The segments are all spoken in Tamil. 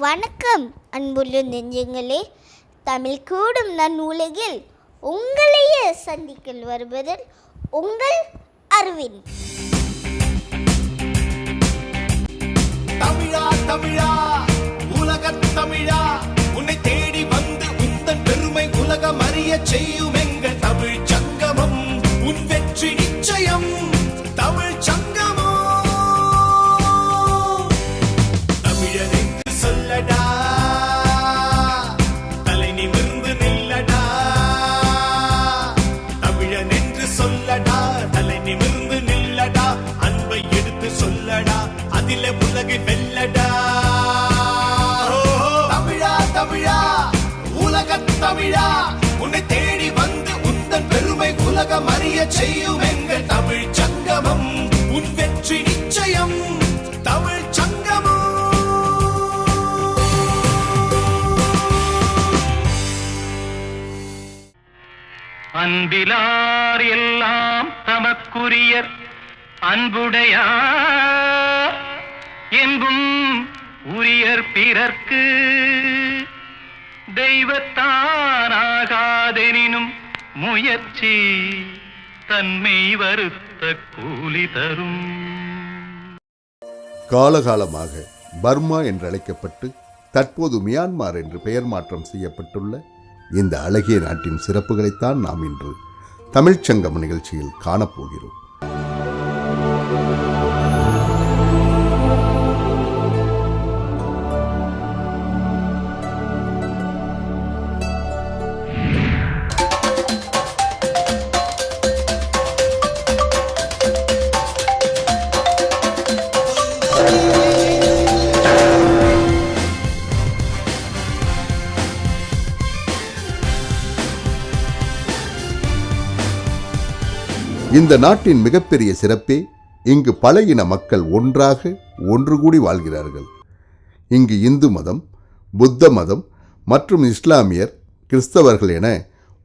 வணக்கம் அன்புள்ள நெஞ்சங்களே. தமிழ் கூடும் நன்னூலகில் உங்களையே சந்திக்க வருவதில் உங்கள் அரவிந்த். தமிழா தமிழா உலகத் தமிழா, உன்னை தேடி வந்து உந்தன் பெருமை உலகம் அறிய செய்யும் எங்கள் தமிழ் சங்கமம். உன் வெற்றி நிச்சயம் தமிழ் சங்கமம். தமிழர் என்று சொல்லடா, தலை நிமிர்ந்து நில்லடா. தமிழன் என்று சொல்லடா, தலை நிமிர்ந்து நில்லடா. அன்பை எடுத்து சொல்லடா, அதிலே உலகை வெல்லடா. தமிழா தமிழா உலகத் தமிழா, உன்னை தேடி வந்து உந்தன் பெருமை உலகம் அறிய செய்யும் எங்கள் தமிழ் சங்கமம். உன் வெற்றி நிச்சயம் தமிழ் சங்கமம். அன்பிலார் எல்லாம் தமக்குரியர், அன்புடையார் என்பும் உரியர் பிறர்க்கு. தெய்வத்தானாகாதெனினும் முயற்சி தன்மை வருத்த கூலி தரும். காலகாலமாக பர்மா என்றழைக்கப்பட்டு தற்போது மியான்மார் என்று பெயர் மாற்றம் செய்யப்பட்டுள்ள இந்த அழகிய நாட்டின் சிறப்புகளைத்தான் நாம் இன்று தமிழ்ச்சங்கம் நிகழ்ச்சியில் காணப்போகிறோம். இந்த நாட்டின் மிகப்பெரிய சிறப்பே இங்கு பல இன மக்கள் ஒன்று கூடி வாழ்கிறார்கள். இங்கு இந்து மதம், புத்த மதம் மற்றும் இஸ்லாமியர், கிறிஸ்தவர்கள் என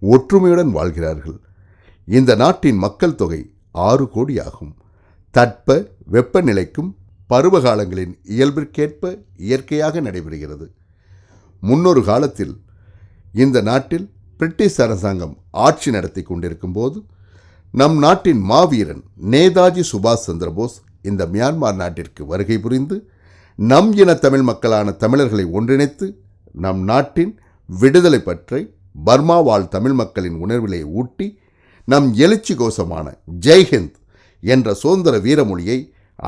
ஒற்றுமையுடன் வாழ்கிறார்கள். இந்த நாட்டின் மக்கள் தொகை 6 கோடி ஆகும். தட்ப வெப்பநிலைக்கும் பருவகாலங்களின் இயல்பிற்கேற்ப இயற்கையாக நடைபெறுகிறது. முன்னொரு காலத்தில் இந்த நாட்டில் பிரிட்டிஷ் அரசாங்கம் ஆட்சி நடத்தி கொண்டிருக்கும் போது நம் நாட்டின் மாவீரன் நேதாஜி சுபாஷ் சந்திரபோஸ் இந்த மியான்மார் நாட்டிற்கு வருகை புரிந்து நம் இன தமிழ் மக்களான தமிழர்களை ஒன்றிணைத்து நம் நாட்டின் விடுதலை பற்றி பர்மா வாழ் தமிழ் மக்களின் உணர்விலே ஊட்டி நம் எழுச்சி கோஷமான ஜெய்ஹிந்த் என்ற சுதந்திர வீரமொழியை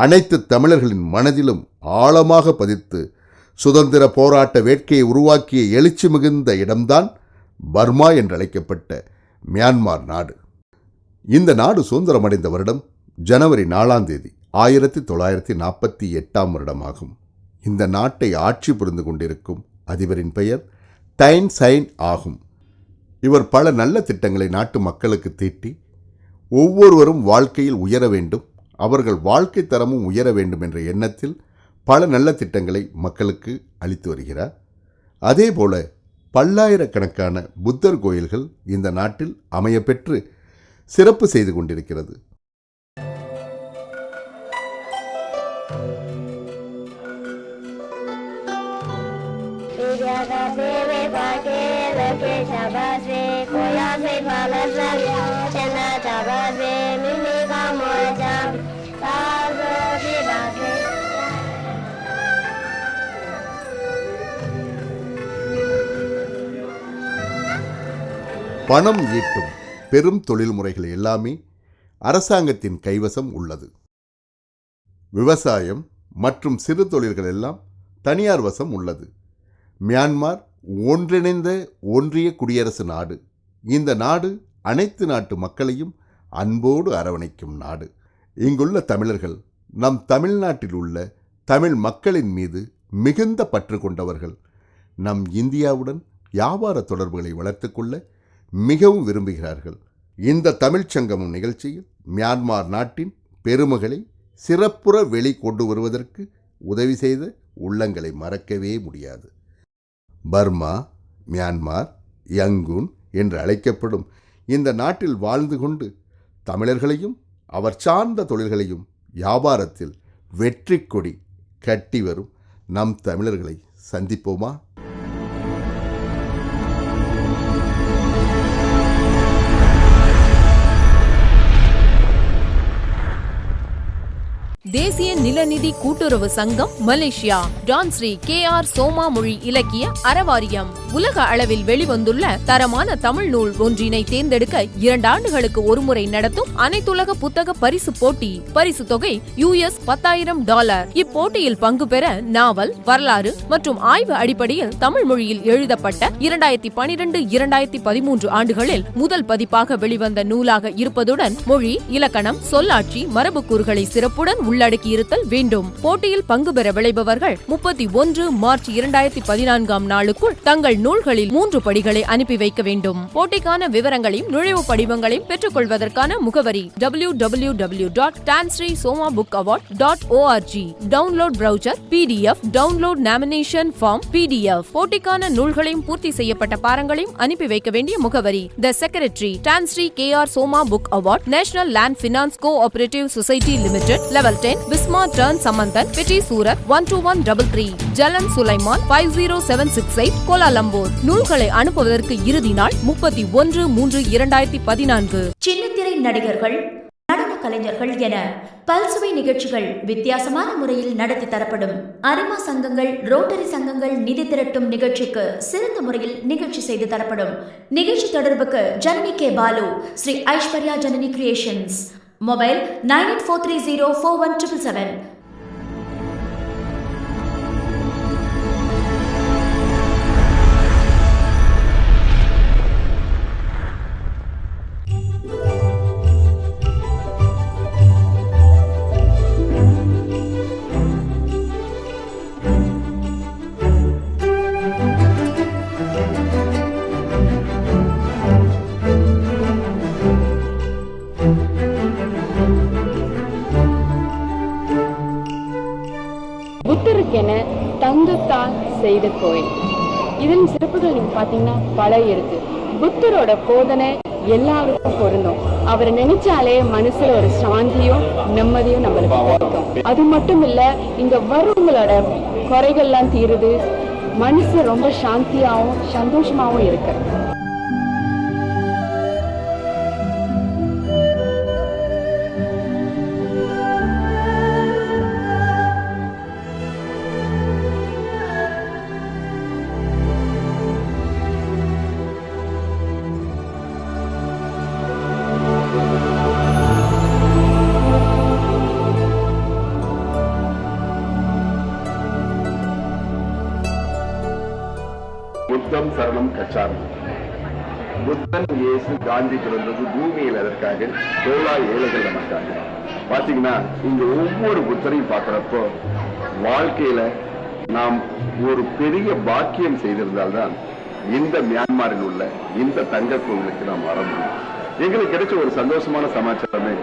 அனைத்து தமிழர்களின் மனதிலும் ஆழமாக பதித்து சுதந்திர போராட்ட வேட்கையை உருவாக்கிய எழுச்சி மிகுந்த இடம்தான் பர்மா என்றழைக்கப்பட்ட மியான்மார் நாடு. இந்த நாடு சுதந்திரமடைந்த வருடம் ஜனவரி 4 1948 வருடமாகும். இந்த நாட்டை ஆட்சி புரிந்து கொண்டிருக்கும் அதிபரின் பெயர் டைன் சைன் ஆகும். இவர் பல நல்ல திட்டங்களை நாட்டு மக்களுக்கு தீட்டி ஒவ்வொருவரும் வாழ்க்கையில் உயர வேண்டும், அவர்கள் வாழ்க்கை தரமும் உயர வேண்டும் என்ற எண்ணத்தில் பல நல்ல திட்டங்களை மக்களுக்கு அளித்து வருகிறார். அதேபோல பல்லாயிரக்கணக்கான புத்தர் கோயில்கள் இந்த நாட்டில் அமையப்பெற்று சிறப்பு செய்து கொண்டிருக்கிறது. பணம் ஈட்டும் பெரும் தொழில் முறைகள் எல்லாமே அரசாங்கத்தின் கைவசம் உள்ளது. விவசாயம் மற்றும் சிறு தொழில்கள் எல்லாம் தனியார் வசம் உள்ளது. மியான்மார் ஒன்றிணைந்த ஒன்றிய குடியரசு நாடு. இந்த நாடு அனைத்து நாட்டு மக்களையும் அன்போடு அரவணைக்கும் நாடு. இங்குள்ள தமிழர்கள் நம் தமிழ்நாட்டில் உள்ள தமிழ் மக்களின் மீது மிகுந்த பற்று கொண்டவர்கள். நம் இந்தியாவுடன் வியாபார தொடர்புகளை வளர்த்துக்கொள்ள மிகவும் விரும்புகிறார்கள். இந்த தமிழ்ச்சங்கமம் நிகழ்ச்சியில் மியான்மார் நாட்டின் பெருமைகளை சிறப்புற வெளிக்கொண்டு வருவதற்கு உதவி செய்த உள்ளங்களை மறக்கவே முடியாது. பர்மா, மியான்மார், யங்கூன் என்று அழைக்கப்படும் இந்த நாட்டில் வாழ்ந்து கொண்டு தமிழர்களையும் அவர் சார்ந்த தொழில்களையும் வியாபாரத்தில் வெற்றி கொடி கட்டி வரும் நம் தமிழர்களை சந்திப்போமா? தேசிய நிலநிதி கூட்டுறவு சங்கம் மலேசியா டான் ஸ்ரீ KR சோமா மொழி இலக்கிய அறவாரியம் உலக அளவில் வெளிவந்துள்ள தரமான தமிழ் நூல் ஒன்றினை தேர்ந்தெடுக்க 2 ஆண்டுகளுக்கு ஒருமுறை நடத்தும் அனைத்துலக புத்தக பரிசு போட்டி. பரிசு தொகை $10,000. இப்போட்டியில் பங்கு பெற நாவல், வரலாறு மற்றும் ஆய்வு அடிப்படையில் தமிழ் மொழியில் எழுதப்பட்ட 2012-2013 ஆண்டுகளில் முதல் பதிப்பாக வெளிவந்த நூலாக இருப்பதுடன் மொழி, இலக்கணம், சொல்லாட்சி, மரபுக்கூறுகளை சிறப்புடன் உள்ளடக்கியிருத்தல் வேண்டும். போட்டியில் பங்கு பெற விளைபவர்கள் 31 மார்ச் 2014 நாளுக்குள் தங்கள் நூல்களில் 3 படிகளை அனுப்பி வைக்க வேண்டும். போட்டிக்கான விவரங்களையும் நுழைவு படிவங்களையும் பெற்றுக் கொள்வதற்கான முகவரி www.tansreesomabookaward.org. Download browser PDF, download nomination form PDF. போட்டிக்கான நூல்களையும் பூர்த்தி செய்யப்பட்ட பாரங்களையும் அனுப்பி வைக்க வேண்டிய முகவரி the secretary, Tan Sri KR Soma book award, national land finance cooperative society limited, level 10, Wisma Tun Sambanthan, பெட்டி சூரத், 12133, ஜலன் சுலைமான், 50768, கோலாலம்பூர். நூல்களை அனுப்புவதற்கு இறுதி நாள் 31/3/2014. சின்னத்திரை நடிகர்கள், நடன கலைஞர்கள் என பல்சுவை நிகழ்ச்சிகள் வித்தியாசமான முறையில் நடத்தி தரப்படும் அரிமா சங்கங்கள், ரோட்டரி சங்கங்கள் நிதி திரட்டும் நிகழ்ச்சிக்கு சிறந்த முறையில் நிகழ்ச்சி செய்து தரப்படும். நிகழ்ச்சி தொடர்புக்கு Janani K. Balu, Sri Aishwarya Janani creations, mobile 9843041777. புத்தருக்கென தங்கத்தால் செய்த கோயில். இதன் சிறப்புகள் நீங்க பாத்தீங்கன்னா பல இருக்கு. புத்தரோட போதனை எல்லாருக்கும் பொருந்தும். அவரை நினைச்சாலே மனசுல ஒரு சாந்தியும் நிம்மதியும் நம்மளுக்கு கிடைக்கும். அது மட்டும் இல்ல, இங்க வருவங்களோட குறைகள்லாம் தீருது. மனசு ரொம்ப சாந்தியாவும் சந்தோஷமாவும் இருக்கு. புத்தம் சரணம் கச்சாமி. புத்தன், இயேசு, காந்தி பிறந்தது பூமியில் எதற்காக? ஏழைகள் நமக்காக. பாத்தீங்கன்னா இங்க ஒவ்வொரு புத்தரையும் பார்க்கிறப்போ வாழ்க்கையில நாம் ஒரு பெரிய பாக்கியம் செய்திருந்தால்தான் இந்த மியான்மரில் உள்ள இந்த தங்க கோவிலுக்கு நாம் வர முடியும். எங்களுக்கு கிடைச்ச ஒரு சந்தோஷமான சமாச்சாரமே,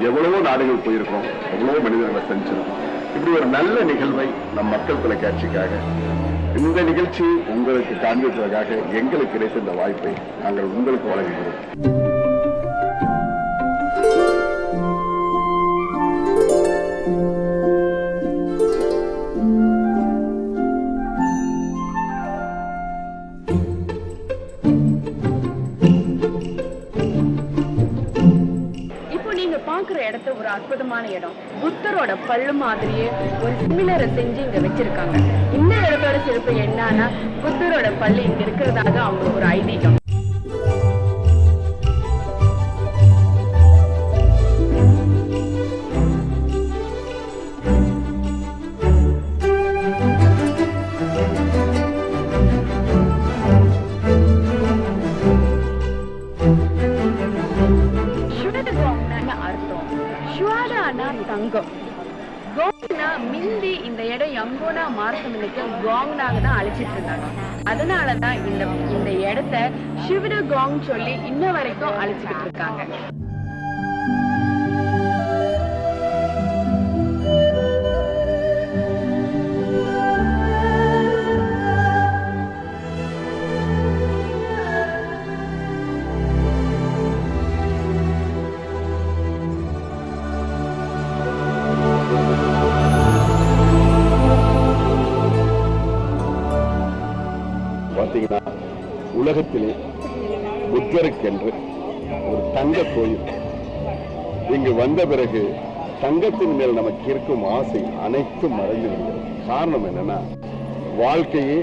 எவ்வளவோ நாடுகள் போயிருக்கோம், எவ்வளவோ மனிதர்களை சந்திச்சிருக்கோம். இப்படி ஒரு நல்ல நிகழ்வை நம் மக்கள் தொலைக்காட்சிக்காக இந்த நிகழ்ச்சி உங்களுக்கு காண்பிப்பதற்காக எங்களுக்கு கிடைத்த இந்த வாய்ப்பை நாங்கள் உங்களுக்கு வழங்குகிறோம். பாக்குற இடத்த ஒரு அற்புதமான இடம். புத்தரோட பல்லு மாதிரியே ஒரு சிமிலரை செஞ்சு இங்க வச்சிருக்காங்க. இந்த இடத்தோட சிறப்பு என்னன்னா, புத்தரோட பல்லு இங்க இருக்கிறதாக அவங்க ஒரு ஐதீகம். தங்கம் கோங்னா மிந்தி இந்த இடம் யங்கோனா மார்க்கமில்லைக்கு கோங்னாக தான் அழைச்சிட்டு இருந்தாங்க. அதனாலதான் இந்த இடத்த சிவட கோங் சொல்லி இன்ன வரைக்கும் அழைச்சிட்டு இருக்காங்க. பார்த்தீங்கன்னா உலகத்திலே புத்தருக்கென்று ஒரு தங்க கோயில். இங்கு வந்த பிறகு தங்கத்தின் மேல் நமக்கு இருக்கும் ஆசை அனைத்தும் மறைந்து விடுகிறது. காரணம் என்னன்னா, வாழ்க்கையே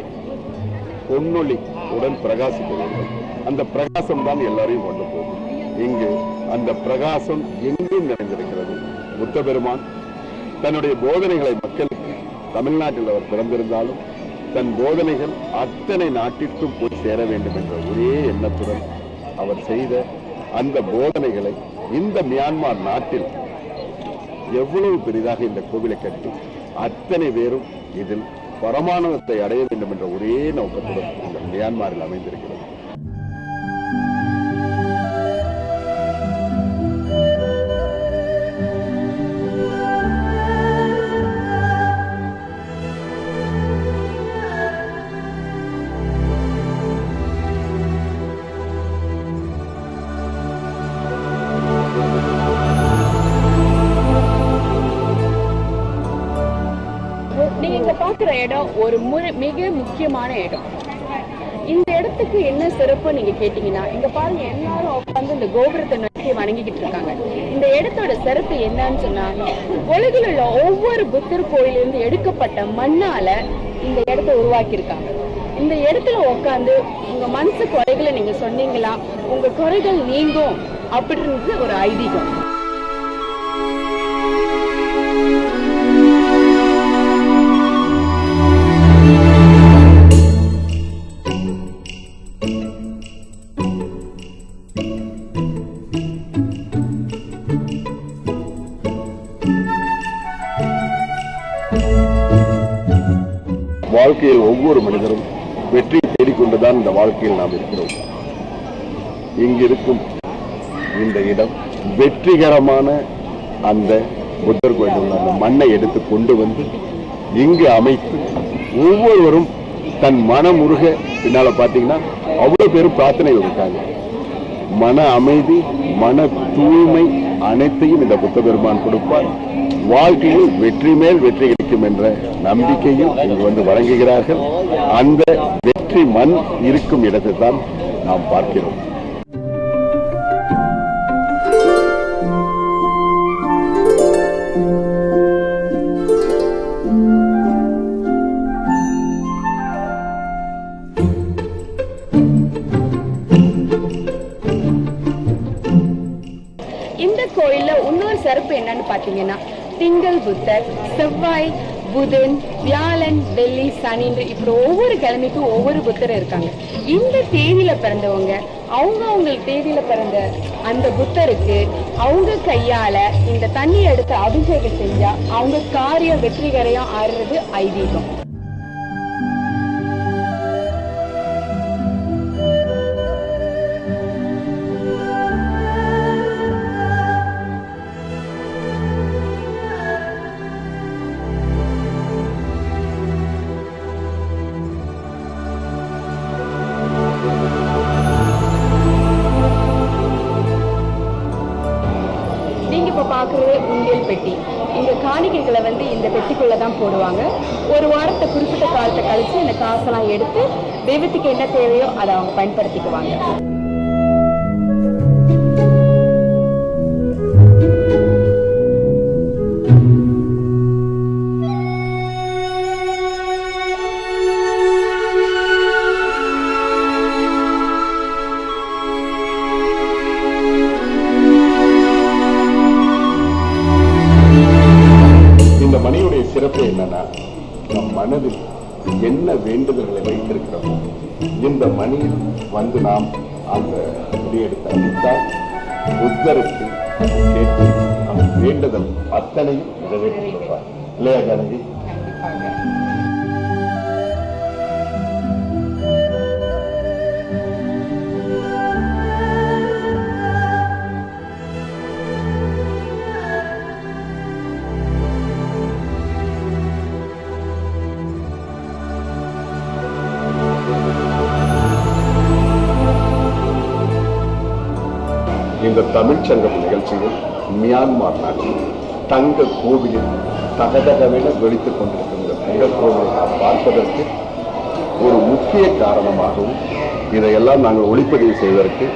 பொன்னொளி உடன் பிரகாசிக்க வேண்டும். அந்த பிரகாசம் தான் எல்லாரையும் கொண்டு போகும். இங்கு அந்த பிரகாசம் எங்கும் நிறைந்திருக்கிறது. புத்த பெருமான் தன்னுடைய போதனைகளை மக்களுக்கு, தமிழ்நாட்டில் அவர் பிறந்திருந்தாலும் தன் போதனைகள் அத்தனை நாட்டிற்கும் போய் சேர வேண்டும் என்ற ஒரே எண்ணத்துடன் அவர் செய்த அந்த போதனைகளை இந்த மியான்மர் நாட்டில் எவ்வளவு பெரிதாக இந்த கோவிலை கட்டி அத்தனை பேரும் இதில் பரமானவத்தை அடைய வேண்டும் என்ற ஒரே நோக்கத்துடன் இந்த மியான்மரில் அமைந்திருக்கிறது. இடம் ஒரு மிக முக்கியமான இடம். இந்த இடத்துக்கு என்ன சிறப்பு நீங்க கேட்டீங்கன்னா, இங்க பாருங்க எல்லாரும் உட்கார்ந்து இந்த கோபுரத்தை நோக்கி வணங்கிக்கிட்டு இருக்காங்க. இந்த இடத்தோட சிறப்பு என்னன்னு சொன்னா, உலகில் உள்ள ஒவ்வொரு புத்தர் கோயிலிருந்து எடுக்கப்பட்ட மண்ணால இந்த இடத்தை உருவாக்கி இருக்காங்க. இந்த இடத்துல உட்காந்து உங்க மனசு குறைகளை நீங்க சொன்னீங்களா, உங்க குறைகள் நீங்கும் அப்படின்றது ஒரு ஐதீகம். வாழ்க்கையில் ஒவ்வொரு மனிதரும் வெற்றியை தேடிக்கொண்டுதான் இந்த வாழ்க்கையில் நாம் இருக்கிறோம். இங்கிருக்கும் இந்த இடம் வெற்றிகரமான அந்த புத்தர் கோயில் அந்த மண்ணை எடுத்து கொண்டு வந்து இங்கு அமைத்து ஒவ்வொருவரும் தன் மனமுருக பின்னால பார்த்தீங்கன்னா அவ்வளவு பேரும் பிரார்த்தனை இருக்காங்க. மன அமைதி, மன தூய்மை அனைத்தையும் இந்த புத்த பெருமான் கொடுப்பார். வாழ்க்கையில் வெற்றி மேல் வெற்றி கிடைக்கும் என்ற நம்பிக்கையும் இங்கு வந்து வழங்குகிறார்கள். அந்த வெற்றி மண் இருக்கும் இடத்தை தான் நாம் பார்க்கிறோம். இந்த கோயில்ல இன்னொரு சிறப்பு என்னன்னு பாத்தீங்கன்னா, திங்கள் புத்தர், செவ்வாய், புதன், வியாழன், வெள்ளி, சனி இப்படி ஒவ்வொரு கிழமைக்கும் ஒவ்வொரு புத்தர் இருக்காங்க. இந்த தேதியில பிறந்தவங்க அவங்க தேதியில பிறந்த அந்த புத்தருக்கு அவங்க கையால இந்த தண்ணி எடுத்து அபிஷேகம் செஞ்சா அவங்க காரியம் வெற்றிகரையும் ஆறுறது ஐதீகம். பார்க்குறது உண்டியல் பெட்டி. இந்த காணிக்கைகளை வந்து இந்த பெட்டிக்குள்ளே தான் போடுவாங்க. ஒரு வாரத்தை குறிப்பிட்ட காலத்தை கழித்து இந்த காசெல்லாம் எடுத்து தெய்வத்துக்கு என்ன தேவையோ அதை அவங்க பயன்படுத்திக்குவாங்க. சிறப்பு என்னன்னா, நம் மனதில் என்ன வேண்டுதல்களை வைத்திருக்கிறோமோ இந்த மணியில் வந்து நாம் அந்த முடியெடுத்து அளித்தால் புத்தருக்கு கேட்டு நம் வேண்டுதல் அத்தனையும் நிறைவேற்றிருப்பார் இல்லையா ஜானகி? இந்த தமிழ்ச்சங்கம் நிகழ்ச்சியில் மியான்மர் நாட்டில் தங்க கோவிலில் தகதகவென வெடித்துக் கொண்டிருக்கிற தங்க கோவிலை நாம் பார்ப்பதற்கு ஒரு முக்கிய காரணமாகவும் இதையெல்லாம் நாங்கள் ஒளிப்பதிவு செய்வதற்கு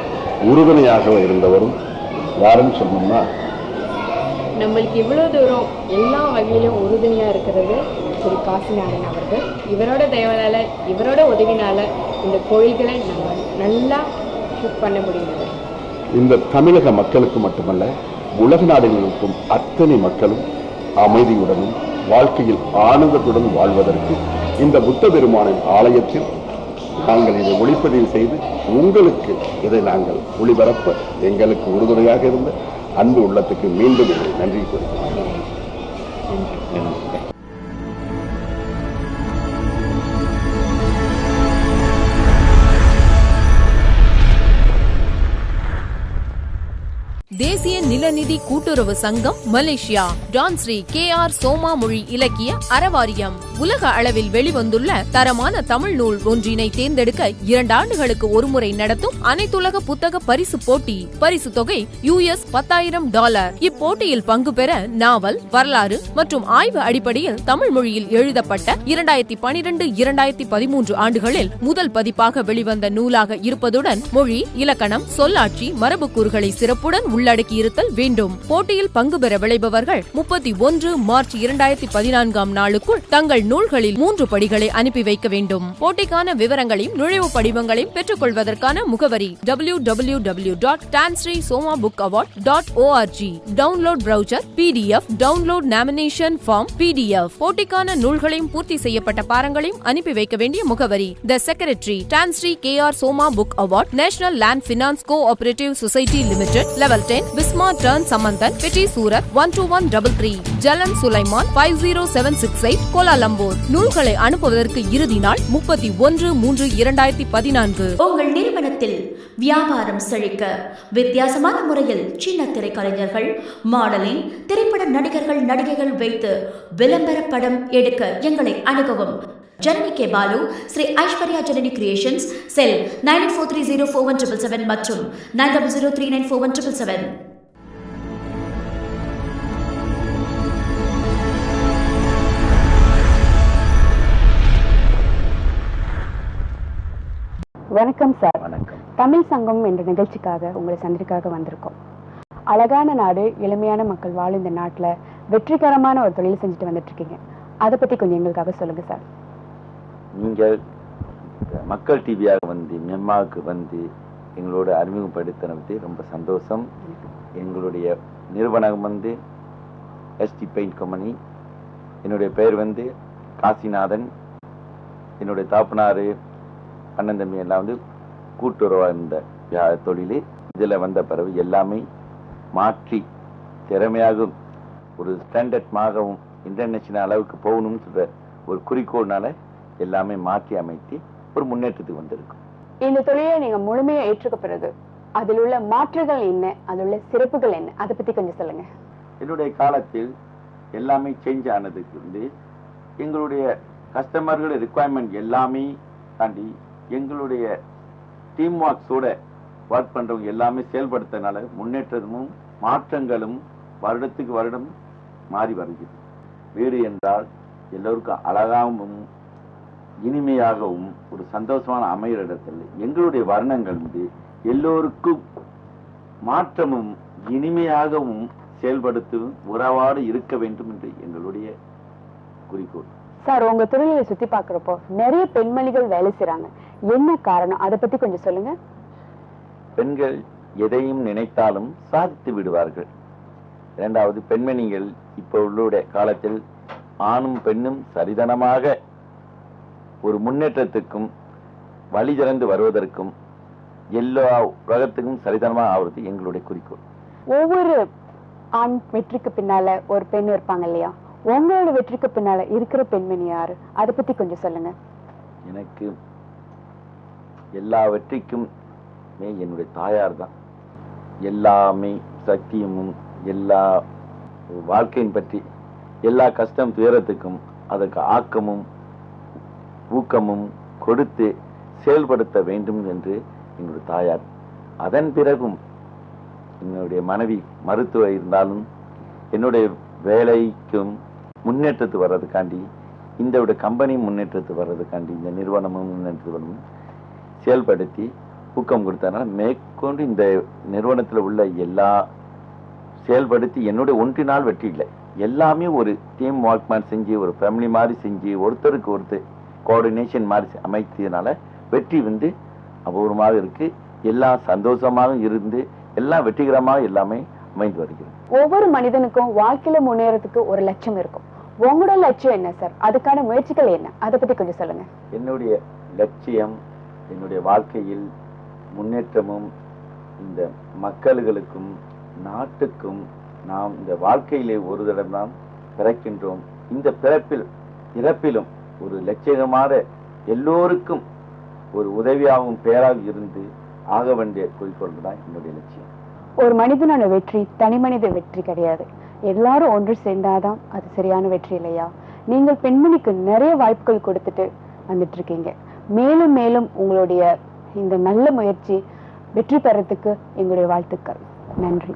உறுதுணையாக இருந்தவரும் யாருன்னு சொன்னோம்னா, நம்மளுக்கு இவ்வளோ தூரம் எல்லா வகையிலும் உறுதுணையாக இருக்கிறது திரு காசிநாதன் அவர்கள். இவரோட தயவால, இவரோட உதவினால இந்த கோயில்களை நம்ம நல்லா ஷூட் பண்ண முடியுது. இந்த தமிழக மக்களுக்கு மட்டுமல்ல, உலக நாடுகளுக்கும் அத்தனை மக்களும் அமைதியுடனும் வாழ்க்கையில் ஆனந்தத்துடன் வாழ்வதற்கு இந்த புத்த பெருமானின் ஆலயத்தில் நாங்கள் இதை ஒளிப்பதிவு செய்து உங்களுக்கு இதை நாங்கள் ஒளிபரப்ப எங்களுக்கு உறுதுணையாக இருந்த அன்பு உள்ளத்துக்கு மீண்டும் நன்றி கூறுகிறேன். தேசிய நிலநிதி கூட்டுறவு சங்கம் மலேசியா, டான் ஸ்ரீ KR சோமா மொழி இலக்கிய அறவாரியம் உலக அளவில் வெளிவந்துள்ள தரமான தமிழ் நூல் ஒன்றினை தேர்ந்தெடுக்க 2 ஆண்டுகளுக்கு ஒருமுறை நடத்தும் அனைத்துலக புத்தக பரிசு போட்டி. பரிசு தொகை $10,000. இப்போட்டியில் பங்கு பெற நாவல், வரலாறு மற்றும் ஆய்வு அடிப்படையில் தமிழ் மொழியில் எழுதப்பட்ட 2012-2013 ஆண்டுகளில் முதல் பதிப்பாக வெளிவந்த நூலாக இருப்பதுடன் மொழி, இலக்கணம், சொல்லாட்சி, மரபுக்கூறுகளை சிறப்புடன் உள்ளடக்கியிருத்தல் வேண்டும். போட்டியில் பங்கு பெற விளைபவர்கள் 31 மார்ச் 2014 நாளுக்குள் தங்கள் நூல்களில் 3 படிகளை அனுப்பி வைக்க வேண்டும். போட்டிக்கான விவரங்களையும் நுழைவு படிவங்களையும் பெற்றுக் கொள்வதற்கான முகவரி www.tansri-somabookaward.org. Download brochure, PDF, download nomination form, PDF. போட்டிக்கான நூல்களையும் பூர்த்தி செய்யப்பட்ட பாரங்களையும் அனுப்பி வைக்க வேண்டிய முகவரி the secretary, Tan Sri KR Soma book award, national land finance cooperative society limited, level 10, பிஸ்மார்ட் டர்ன் சமந்தன், பெட்டி சூரத், 12133, ஜலன் சுலைமான், 50768, கோலாலம்பூர். நூல்களை அனுப்புவதற்கு இறுதி நாள் 31/3/2014. உங்கள் நிறுவனத்தில் வியாபாரம் செழிக்க வித்தியாசமான முறையில் சின்ன திரைக்கலைஞர்கள், மாடலிங், திரைப்பட நடிகர்கள், நடிகைகள் வைத்து விளம்பர படம் எடுக்க எங்களை அணுகவும். ஜனனி கே பாலு, ஸ்ரீ ஐஸ்வர்யா ஜனனி கிரியேஷன்ஸ், செல் 9843041777 மற்றும் 9003941777. வணக்கம் சார். வணக்கம். தமிழ் சங்கம் என்ற நிகழ்ச்சிக்காக உங்களை சந்திக்காக வந்திருக்கோம். அழகான நாடு, எளிமையான மக்கள் வாழும் இந்த நாட்டில் வெற்றிகரமான ஒரு தொழில் செஞ்சுட்டு வந்துட்டு இருக்கீங்க. அதை பற்றி கொஞ்சம் எங்களுக்காக சொல்லுங்க சார். நீங்கள் மக்கள் டிவியாக வந்து மியான்மருக்கு வந்து எங்களோட அறிமுகப்படுத்தினது ரொம்ப சந்தோஷம். எங்களுடைய நிறுவனம் வந்து ST பெயிண்ட் கம்பெனி. என்னுடைய பெயர் வந்து காசிநாதன். என்னுடைய தாப்பனார், அண்ணன் தம்பி எல்லாம் வந்து கூட்டுறவாக இருந்த தொழில். இதில் வந்த பிறகு எல்லாமே மாற்றி திறமையாகவும் ஒரு ஸ்டாண்டர்ட்மாகவும் இன்டர்நேஷனல் அளவுக்கு போகணும்னு சொல்ற ஒரு குறிக்கோள்னால எல்லாமே மாற்றி அமைத்து ஒரு முன்னேற்றத்துக்கு வந்திருக்கும். இந்த தொழிலை நீங்க முழுமையா ஏற்றுக்க பிறகு அதில் உள்ள மாற்றுகள் என்ன, அதில் உள்ள சிறப்புகள் என்ன, அதை பத்தி கொஞ்சம் சொல்லுங்க. என்னுடைய காலத்தில் எல்லாமே சேஞ்ச் ஆனதுக்கு வந்து எங்களுடைய கஸ்டமர்கள் ரிக்குவயர்மெண்ட் எல்லாமே தாண்டி எங்களுடைய டீம் ஒர்க்ஸோட ஒர்க் பண்றவங்க எல்லாமே செயல்படுத்தனால முன்னேற்றமும் மாற்றங்களும் வருடத்துக்கு வருடம் மாறி வருகிறது. வீடு என்றால் எல்லோருக்கும் அழகாகவும் இனிமையாகவும் ஒரு சந்தோஷமான அமைகிற இடத்துல எங்களுடைய வர்ணங்கள் வந்து எல்லோருக்கும் மாற்றமும் இனிமையாகவும் செயல்படுத்தும் உறவாடு இருக்க வேண்டும் என்று எங்களுடைய குறிக்கோள். சார், உங்க தொழிலை சுத்தி பாக்குறப்போ நிறைய பெண்மணிகள் வேலை செய்றாங்க. என்ன காரணம், அதை பத்தி கொஞ்சம் சொல்லுங்க. பெண்கள் எதையும் நினைத்தாலும் சாதித்து விடுவார்கள். இரண்டாவது, பெண்மணிகள் இப்போ உள்ள காலத்தில் ஆணும் பெண்ணும் சரிதனமாக ஒரு முன்னேற்றத்துக்கும் வழி திறந்து வருவதற்கும் எல்லா உலகத்துக்கும் சரிதனமாக ஆவது எங்களுடைய குறிக்கோள். ஒவ்வொரு ஆண் வெற்றிக்கு பின்னால ஒரு பெண் இருப்பாங்க இல்லையா? உங்களோட வெற்றிக்கு பின்னால இருக்கிற பெண்மணி யாரு, அதை பத்தி கொஞ்சம் சொல்லுங்க. எனக்கு எல்லா வெற்றிக்கும் என்னுடைய தாயார் தான். எல்லாமே சத்தியமும் எல்லா வாழ்க்கையின் பற்றி எல்லா கஷ்டம் துயரத்துக்கும் அதற்கு ஆக்கமும் ஊக்கமும் கொடுத்து செயல்படுத்த வேண்டும் என்று எங்களுடைய தாயார். அதன் பிறகும் என்னுடைய மனைவி மருத்துவ இருந்தாலும் என்னுடைய வேலைக்கும் முன்னேற்றத்து வர்றதுக்காண்டி இந்த கம்பெனி முன்னேற்றத்துக்கு வர்றதுக்காண்டி இந்த நிறுவனமும் முன்னேற்றத்துக்கு வரணும் செயல்படுத்தி ஊக்கம் கொடுத்ததுனால மேற்கொண்டு இந்த நிறுவனத்தில் உள்ள எல்லா செயல்படுத்தி என்னுடைய ஒன்றினால் வெற்றி இல்லை, எல்லாமே ஒரு டீம் ஒர்க் மாதிரி செஞ்சு ஒரு ஃபேமிலி மாதிரி செஞ்சு ஒருத்தருக்கு ஒருத்தர் கோஆர்டினேஷன் மாதிரி அமைத்ததுனால வெற்றி அபூர்வமாக இருக்கு. எல்லாம் சந்தோஷமாக இருந்து எல்லாம் வெற்றிகரமாக எல்லாமே அமைந்து வருகிறது. ஒவ்வொரு மனிதனுக்கும் வாழ்க்கையில முன்னேறதுக்கு ஒரு லட்சியம் இருக்கும். உங்களோட லட்சியம் என்ன சார்? அதுக்கான முயற்சிகள் என்ன? அதை பத்தி கொஞ்சம் சொல்லுங்க. என்னுடைய லட்சியம் என்னுடைய வாழ்க்கையில் முன்னேற்றமும் இந்த மக்களுக்கும் நாட்டுக்கும் நாம் இந்த வாழ்க்கையிலே ஒரு தடவை நாம் பிறக்கின்றோம். இந்த பிறப்பில் இறப்பிலும் ஒரு லட்சியமான எல்லோருக்கும் ஒரு உதவியாகவும் பேராக இருந்து ஆக வேண்டிய குறிக்கோள் தான் என்னுடைய லட்சியம். ஒரு மனிதனோட வெற்றி தனி மனித வெற்றி கிடையாது, எல்லாரும் ஒன்று சேர்ந்தாதான் அது சரியான வெற்றி இல்லையா? நீங்கள் பெண்மணிக்கு நிறைய வாய்ப்புகள் கொடுத்துட்டு வந்துட்டு இருக்கீங்க. மேலும் மேலும் உங்களுடைய இந்த நல்ல முயற்சி வெற்றி பெறத்துக்கு எங்களுடைய வாழ்த்துக்கள். நன்றி.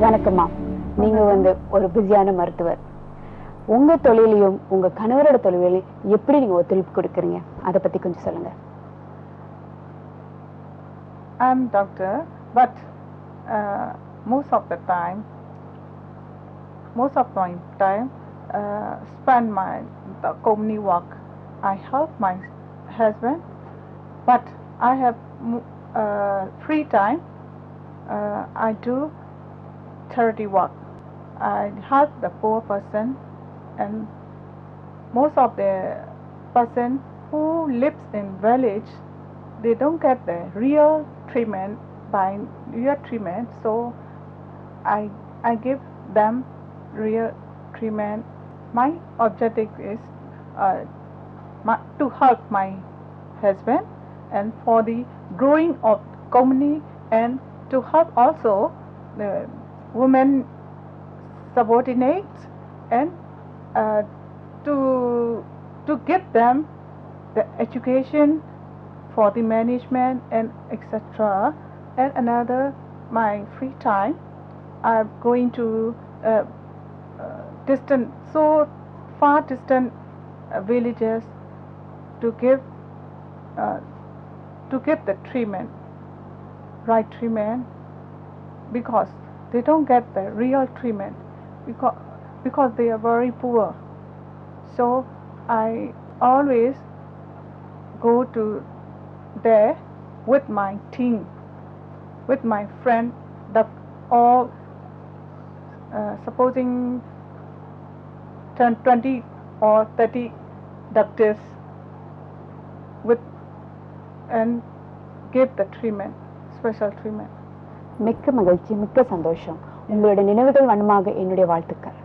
வணக்கம்மா. நீங்க ஒரு பிஸியான மருத்துவர். உங்க தொழிலையும் உங்க கணவரோட தொழிலையும் எப்படி நீங்க ஒத்துழைப்பு கொடுக்கறீங்க, அதை பத்தி கொஞ்சம் சொல்லுங்க. I'm doctor, but most of my time spend the company work. I help my husband, but I have free time. I do charity work. I help the poor person, and most of the person who lives in village, they don't get the real treatment so I give them real treatment. My objective is to help my husband and for the growing of community, and to help also the women subordinates, and to give them the education for the management and etc. And another, my free time, I'm going to so far distant villages to give the treatment, right treatment, because they don't get the real treatment because they are very poor. So I always go to there with my team, with my friend, all supposing 20 or 30 doctors with, and give the treatment, special treatment. மிக்க மகிழ்ச்சி, மிக்க சந்தோஷம். உங்களுடைய நினைவுகள் வண்ணமாக என்னுடைய வாழ்த்துக்கள்.